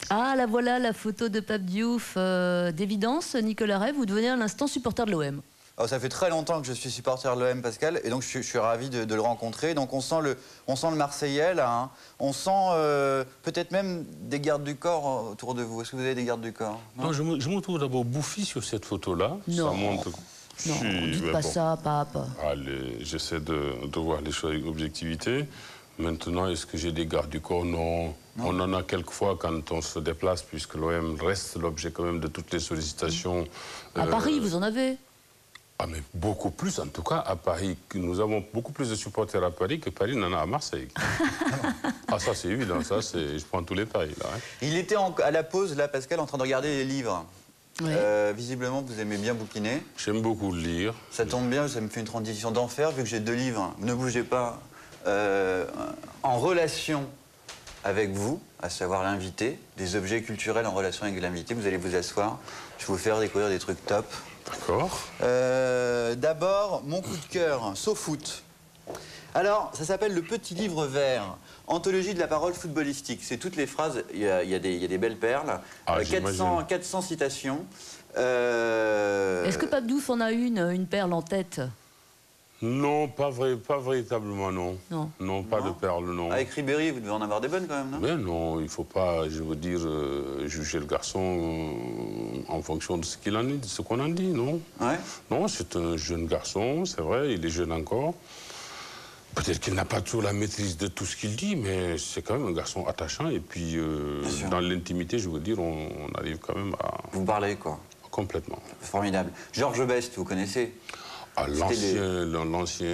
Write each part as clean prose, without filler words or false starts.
Ah, la voilà, la photo de Pape Diouf. D'évidence, Nicolas Ray, vous devenez à l'instant supporter de l'OM. Alors, ça fait très longtemps que je suis supporter de l'OM, Pascal, et donc je suis ravi de le rencontrer. Donc on sent le Marseillais, là. Hein. On sent peut-être même des gardes du corps autour de vous. Est-ce que vous avez des gardes du corps? Non, je me trouve d'abord bouffi sur cette photo-là. Non. Ça montre... Non, dites pas ça, Pape. Allez, j'essaie de voir les choses avec objectivité. Maintenant, est-ce que j'ai des gardes du corps? Non. On en a quelquefois quand on se déplace, puisque l'OM reste l'objet quand même de toutes les sollicitations. À Paris, vous en avez? Ah, mais beaucoup plus, en tout cas, à Paris. Nous avons beaucoup plus de supporters à Paris que Paris n'en a à Marseille. Ah, ça, c'est évident. Ça, je prends tous les paris, là. Hein. Il était à la pause, là, Pascal, en train de regarder les livres. Oui. Visiblement, vous aimez bien bouquiner. J'aime beaucoup lire. Ça tombe bien, ça me fait une transition d'enfer, vu que j'ai 2 livres. Ne bougez pas. En relation avec vous, à savoir l'invité, des objets culturels en relation avec l'invité. Vous allez vous asseoir. Je vais vous faire découvrir des trucs top. D'accord. D'abord, mon coup de cœur, SoFoot. Alors, ça s'appelle Le Petit Livre Vert, anthologie de la parole footballistique. C'est toutes les phrases, il y a des belles perles, 400 citations. Est-ce que Pape Diouf en a une perle en tête? Non, pas véritablement, non. Non, pas de perles, non. Avec Ribéry, vous devez en avoir des bonnes quand même, non? Mais non, il ne faut pas, je veux dire, juger le garçon en fonction de ce qu'il en dit, de ce qu'on en dit, non? Ouais. Non, c'est un jeune garçon, c'est vrai, il est jeune encore. Peut-être qu'il n'a pas toujours la maîtrise de tout ce qu'il dit, mais c'est quand même un garçon attachant. Et puis, dans l'intimité, je veux dire, on arrive quand même à... Vous parlez, quoi? Complètement. Formidable. Georges Best, vous connaissez? Ah, l'ancien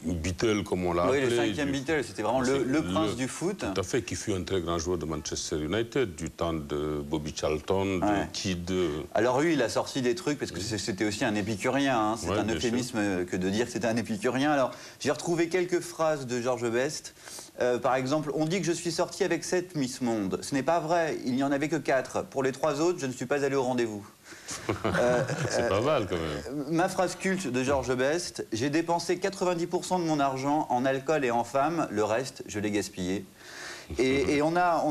Beatle, comme on l'a appelé. Oui, le 5e Beatle, c'était vraiment le prince du foot. Tout à fait, qui fut un très grand joueur de Manchester United, du temps de Bobby Charlton, de Kidd. Alors lui, il a sorti des trucs, parce que c'était aussi un épicurien. Hein. C'est un euphémisme que de dire que c'était un épicurien. Alors, j'ai retrouvé quelques phrases de Georges Best. Par exemple, on dit que je suis sorti avec 7 Miss Monde. Ce n'est pas vrai, il n'y en avait que 4. Pour les 3 autres, je ne suis pas allé au rendez-vous. C'est pas mal quand même. Ma phrase culte de Georges Best, j'ai dépensé 90% de mon argent en alcool et en femmes, le reste, je l'ai gaspillé. Et on a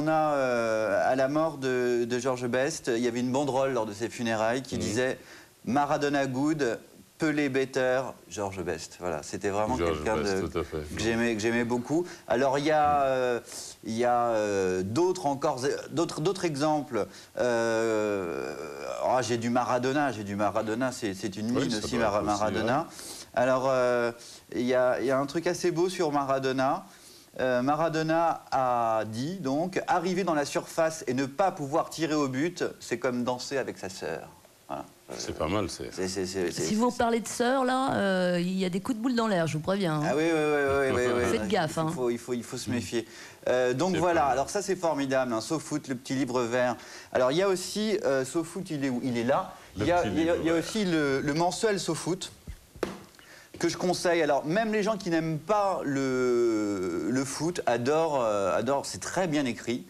à la mort de Georges Best, il y avait une banderole lors de ses funérailles qui disait « Maradona good ». Pelé better, Georges Best. Voilà, c'était vraiment quelqu'un que j'aimais beaucoup. Alors il y a, d'autres exemples. J'ai du Maradona, c'est une mine aussi, Maradona. Alors il y a un truc assez beau sur Maradona. Maradona a dit donc arriver dans la surface et ne pas pouvoir tirer au but, c'est comme danser avec sa sœur. Voilà. C'est pas mal. Si vous parlez de sœur, là, il y a des coups de boule dans l'air, je vous préviens. Hein. Ah oui. Faites gaffe. Hein. Il faut se méfier. Donc voilà, alors ça c'est formidable, hein, SoFoot, le petit livre vert. Alors il y a aussi, SoFoot, il est là. Il y a aussi le mensuel SoFoot, que je conseille. Alors même les gens qui n'aiment pas le foot adorent, c'est très bien écrit.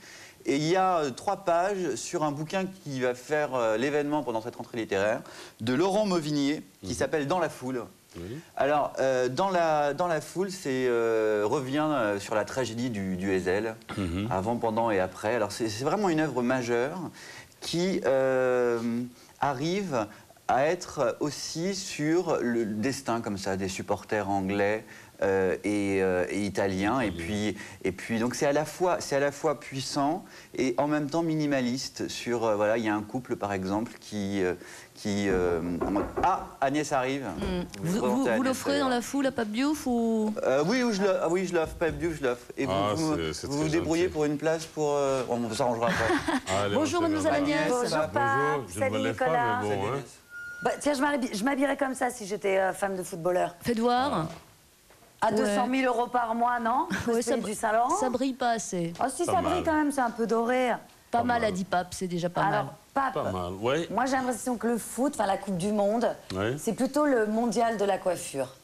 Et il y a 3 pages sur un bouquin qui va faire l'événement pendant cette rentrée littéraire, de Laurent Mauvignier, qui s'appelle Dans la foule. Oui. Alors, dans la foule, revient sur la tragédie du Hetzel, avant, pendant et après. Alors, c'est vraiment une œuvre majeure qui arrive à être aussi sur le destin, comme ça, des supporters anglais et italien, et puis donc c'est à la fois puissant et en même temps minimaliste. Sur voilà, il y a un couple par exemple qui Agnès arrive. Vous l'offrez dans la foule à Pape Diouf ou oui, je l'offre. Pape Diouf, je l'offre. Et vous vous débrouillez pour une place pour on s'arrangera après. Bonjour mademoiselle Agnès. Bonjour Pape. Salut Nicolas. Bah, tiens, je m'habillerais comme ça si j'étais femme de footballeur. Faites voir. À 200 000 € par mois, non? Du Saint-Laurent. Ça brille pas assez. Oh si, ça brille quand même, c'est un peu doré. Pas mal, a dit Pape, c'est déjà pas mal. Alors, Pape, pas mal, ouais. Moi j'ai l'impression que le foot, enfin la Coupe du Monde, c'est plutôt le mondial de la coiffure.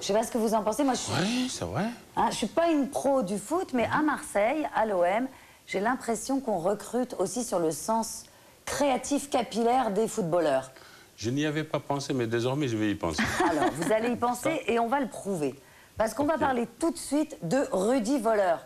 Je sais pas ce que vous en pensez, moi je suis... Oui, c'est vrai. Hein, je suis pas une pro du foot, mais à Marseille, à l'OM, j'ai l'impression qu'on recrute aussi sur le sens créatif capillaire des footballeurs. Je n'y avais pas pensé, mais désormais, je vais y penser. Alors, vous allez y penser et on va le prouver. Parce qu'on va parler tout de suite de Rudy Voleur.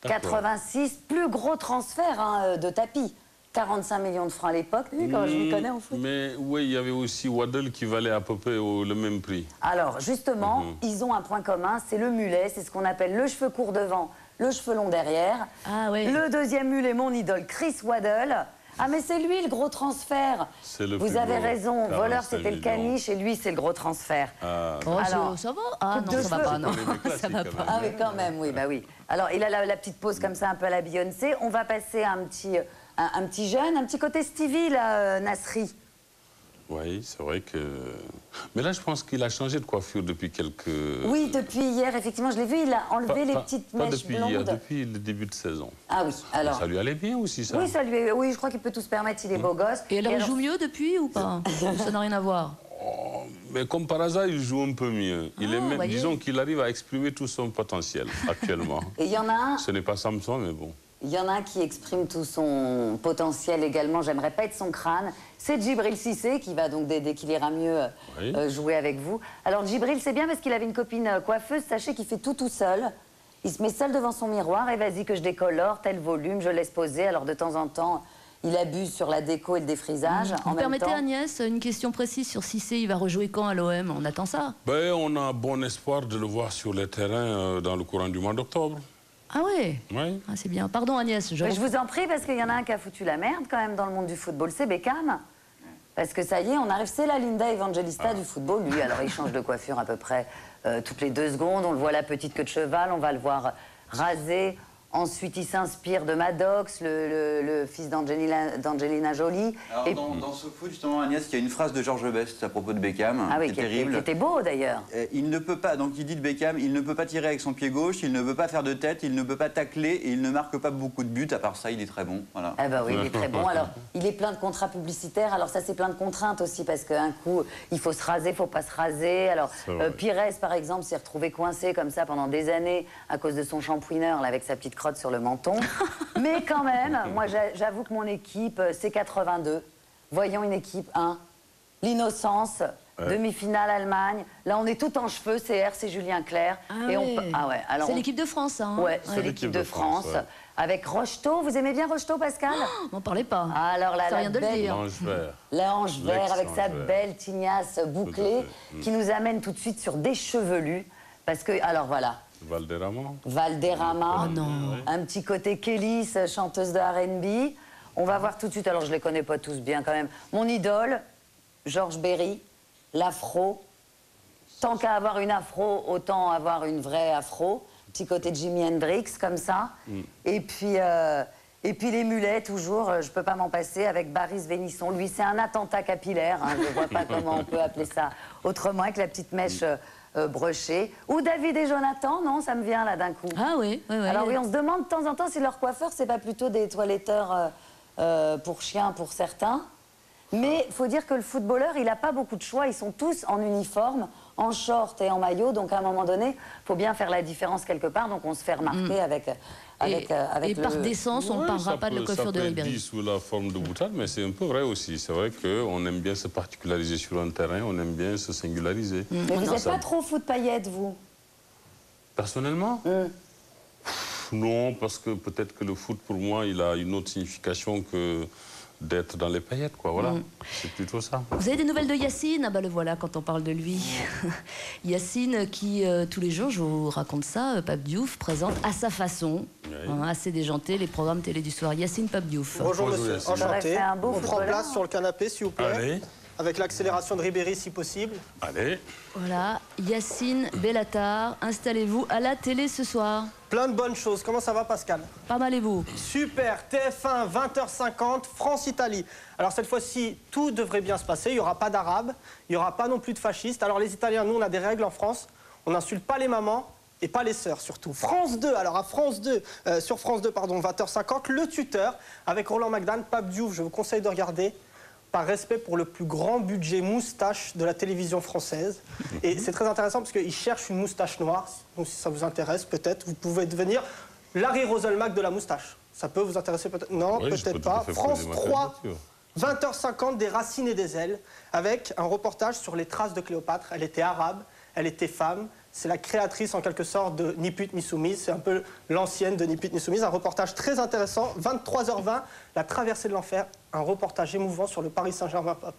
86, plus gros transfert hein, de tapis. 45 millions de francs à l'époque, quand je m'y connais en foot. Mais oui, il y avait aussi Waddle qui valait à peu près le même prix. Alors, justement, ils ont un point commun, c'est le mulet, c'est ce qu'on appelle le cheveu court devant, le cheveu long derrière. Ah, ouais. Le deuxième mulet, mon idole, Chris Waddle. Ah, mais c'est lui le gros transfert. Vous avez raison, voleur c'était le caniche et lui c'est le gros transfert. Ah, oh, alors, ça va? Ah non, ça va pas, non. Ça va pas. Ah oui, quand même, oui, bah oui. Alors, il a la petite pose comme ça, un peu à la Beyoncé. On va passer à un petit jeune, un petit côté Stevie, là, Nasri. Oui, c'est vrai que... Mais là, je pense qu'il a changé de coiffure depuis quelques... Oui, depuis hier, effectivement, je l'ai vu, il a enlevé les petites mèches depuis blondes. Hier, depuis le début de saison. Ah oui, alors... Ça lui allait bien aussi, ça? Oui, oui, je crois qu'il peut tout se permettre, il est beau gosse. Et alors, il joue mieux depuis ou pas? Ça n'a rien à voir. Oh, mais comme par hasard, il joue un peu mieux. Disons qu'il arrive à exprimer tout son potentiel actuellement. Et il y en a un... Ce n'est pas Samson, mais bon. Il y en a un qui exprime tout son potentiel également, j'aimerais pas être son crâne. C'est Djibril Cissé qui va donc, dès qu'il ira mieux, jouer avec vous. Alors Djibril, c'est bien parce qu'il avait une copine coiffeuse, sachez qu'il fait tout seul. Il se met seul devant son miroir et vas-y que je décolore, tel volume, je laisse poser. Alors de temps en temps, il abuse sur la déco et le défrisage. Vous permettez Agnès, une question précise sur Cissé, il va rejouer quand à l'OM? On attend ça? Ben, on a bon espoir de le voir sur les terrains dans le courant du mois d'octobre. Ah ouais? Oui. Ah, c'est bien. Pardon Agnès. Mais je vous en prie, parce qu'il y en a un qui a foutu la merde quand même dans le monde du football, c'est Beckham. Parce que ça y est, on arrive, c'est la Linda Evangelista du football, lui. Alors il change de coiffure à peu près toutes les 2 secondes. On le voit la petite queue de cheval, on va le voir raser. Ensuite, il s'inspire de Maddox, le fils d'Angelina Jolie. Alors, et... dans ce foot, justement, Agnès, il y a une phrase de Georges Best à propos de Beckham, qui est terrible. Qui était beau, d'ailleurs. Il ne peut pas, donc il dit de Beckham, il ne peut pas tirer avec son pied gauche, il ne peut pas faire de tête, il ne peut pas tacler, et il ne marque pas beaucoup de buts. À part ça, il est très bon. Voilà. Ah bah oui, il est très bon. Alors, il est plein de contrats publicitaires. Alors ça, c'est plein de contraintes aussi, parce qu'un coup, il faut se raser, il ne faut pas se raser. Alors, Pires, par exemple, s'est retrouvé coincé comme ça pendant des années à cause de son shampooineur, là, avec sa petite crotte sur le menton. Mais quand même, moi j'avoue que mon équipe, c'est 82. Voyons une équipe 1. L'innocence, demi-finale Allemagne. Là, on est tout en cheveux, CR, c'est Julien Clerc. C'est l'équipe de France, hein? Ouais, c'est l'équipe de France. Avec Rocheteau. Vous aimez bien Rocheteau, Pascal? N'en parlez pas. Alors là, rien de le dire. L'ange vert avec sa belle tignasse bouclée qui nous amène tout de suite sur des chevelus. Parce que, alors voilà. Valderrama. Oh non. Un petit côté Kélis, chanteuse de R&B. On va voir tout de suite, alors je les connais pas tous bien quand même. Mon idole, George Berry, l'afro. Tant qu'à avoir une afro, autant avoir une vraie afro. Petit côté Jimi Hendrix, comme ça. Et puis les mulets, toujours, je peux pas m'en passer, avec Baris Vénisson. Lui, c'est un attentat capillaire. Hein, je vois pas comment on peut appeler ça autrement, avec la petite mèche... brochés. Ou David et Jonathan, non, ça me vient là d'un coup. Ah oui, oui, oui. Alors oui, on se demande de temps en temps si leur coiffeur, c'est pas plutôt des toiletteurs pour chiens pour certains. Mais il faut dire que le footballeur, il n'a pas beaucoup de choix. Ils sont tous en uniforme, en short et en maillot. Donc à un moment donné, il faut bien faire la différence quelque part. Donc on se fait remarquer avec par décence, on ne parlera pas de la coiffure de Ribéry. Ça peut être dit sous la forme de boutade, mais c'est un peu vrai aussi. C'est vrai qu'on aime bien se particulariser sur un terrain, on aime bien se singulariser. Mais vous n'êtes pas trop foot paillettes, vous? Personnellement non, parce que peut-être que le foot, pour moi, il a une autre signification que d'être dans les paillettes, quoi, voilà. C'est plutôt ça. Vous avez des nouvelles de Yacine? Ah bah le voilà quand on parle de lui. Yacine qui, tous les jours, je vous raconte ça, Pape Diouf présente à sa façon, assez déjanté, les programmes télé du soir. Yacine Pape Diouf. Bonjour monsieur, enchanté. On prend place sur le canapé, s'il vous plaît. Allez. Avec l'accélération de Ribéry, si possible. Allez. Voilà, Yacine Bellatar, installez-vous à la télé ce soir. Plein de bonnes choses. Comment ça va, Pascal? Pas mal et vous? Super, TF1, 20h50, France-Italie. Alors cette fois-ci, tout devrait bien se passer. Il n'y aura pas d'arabes, il n'y aura pas non plus de fascistes. Alors les Italiens, nous, on a des règles en France. On n'insulte pas les mamans et pas les sœurs, surtout. France 2, alors à France 2, sur France 2, pardon, 20h50, Le Tuteur, avec Roland McDan, Pape Diouf, je vous conseille de regarder. Par respect pour le plus grand budget moustache de la télévision française. Et c'est très intéressant parce qu'il cherche une moustache noire. Donc si ça vous intéresse, peut-être, vous pouvez devenir Larry Roselmack de la moustache. Ça peut vous intéresser peut-être? Non, oui, peut-être pas. France 3, 20h50, des racines et des ailes, avec un reportage sur les traces de Cléopâtre. Elle était arabe, elle était femme. C'est la créatrice en quelque sorte de Ni pute ni soumise. C'est un peu l'ancienne de Ni pute ni soumise. Un reportage très intéressant. 23h20, la traversée de l'enfer. Un reportage émouvant sur le Paris Saint-Germain Pop.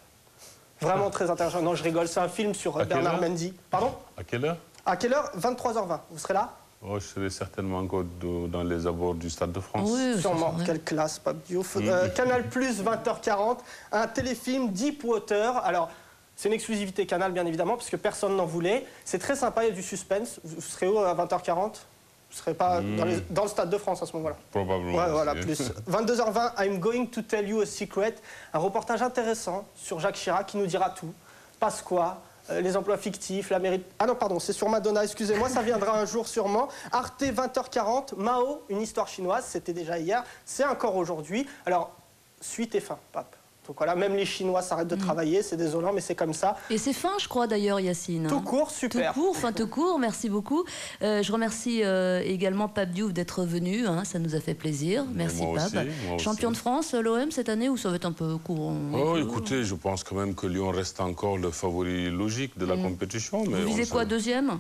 Vraiment très intéressant. Non, je rigole. C'est un film sur Bernard Mendy. Pardon? À quelle heure? À quelle heure? 23h20. Vous serez là? Oh, je serai certainement encore dans les abords du Stade de France. Oui, sûrement. Quelle classe, Pape Diouf. Canal+, 20h40, un téléfilm Deepwater. Alors, c'est une exclusivité Canal, bien évidemment, parce que personne n'en voulait. C'est très sympa, il y a du suspense. Vous serez où à 20h40? Vous ne serez pas dans le Stade de France à ce moment-là? Probablement. Ouais, voilà, plus. 22h20, I'm going to tell you a secret. Un reportage intéressant sur Jacques Chirac qui nous dira tout. Pasqua, les emplois fictifs, la mairie... Ah non, pardon, c'est sur Madonna, excusez-moi, ça viendra un jour sûrement. Arte, 20h40, Mao, une histoire chinoise, c'était déjà hier, c'est encore aujourd'hui. Alors, suite et fin, Pape. Donc voilà, même les Chinois s'arrêtent de travailler, c'est désolant, mais c'est comme ça. Et c'est fin, je crois, d'ailleurs, Yacine. Tout court, super. Tout court, fin tout court, merci beaucoup. Je remercie également Pape Diouf d'être venu, hein, ça nous a fait plaisir. Merci, Pape. Champion de France, l'OM, cette année, ou ça va être un peu court? Oh, écoutez, je pense quand même que Lyon reste encore le favori logique de la compétition. Mais vous visez quoi, deuxième?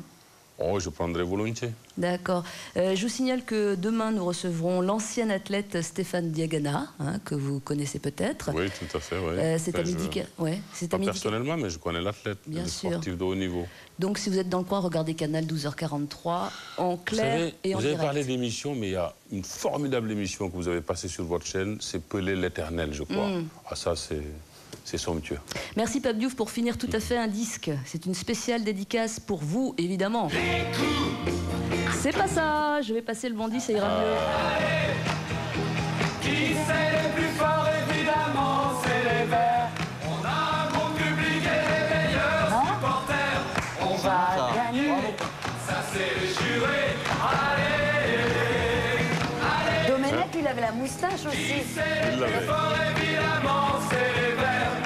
Oh, je prendrai volontiers. D'accord. Je vous signale que demain, nous recevrons l'ancien athlète Stéphane Diagana, hein, que vous connaissez peut-être. Oui, tout à fait, oui. C'est à midi. Ouais, pas personnellement, mais je connais l'athlète, le sportif de haut niveau. Donc, si vous êtes dans le coin, regardez Canal 12h43, en clair et en direct. Vous avez parlé d'émission, mais il y a une formidable émission que vous avez passée sur votre chaîne, c'est Pelé l'Éternel, je crois. Ah, ça, c'est somptueux. Merci Pape Diouf. Pour finir, tout à fait un disque. C'est une spéciale dédicace pour vous, évidemment. C'est pas ça. Je vais passer le bandit, ça ira mieux. Qui c'est les plus forts, évidemment, c'est les Verts. On a un bon public et les meilleurs supporters. On va gagner. Ça c'est juré. Allez, allez. Domenech, il avait la moustache aussi. Qui c'est les plus forts, évidemment, c'est les Verts.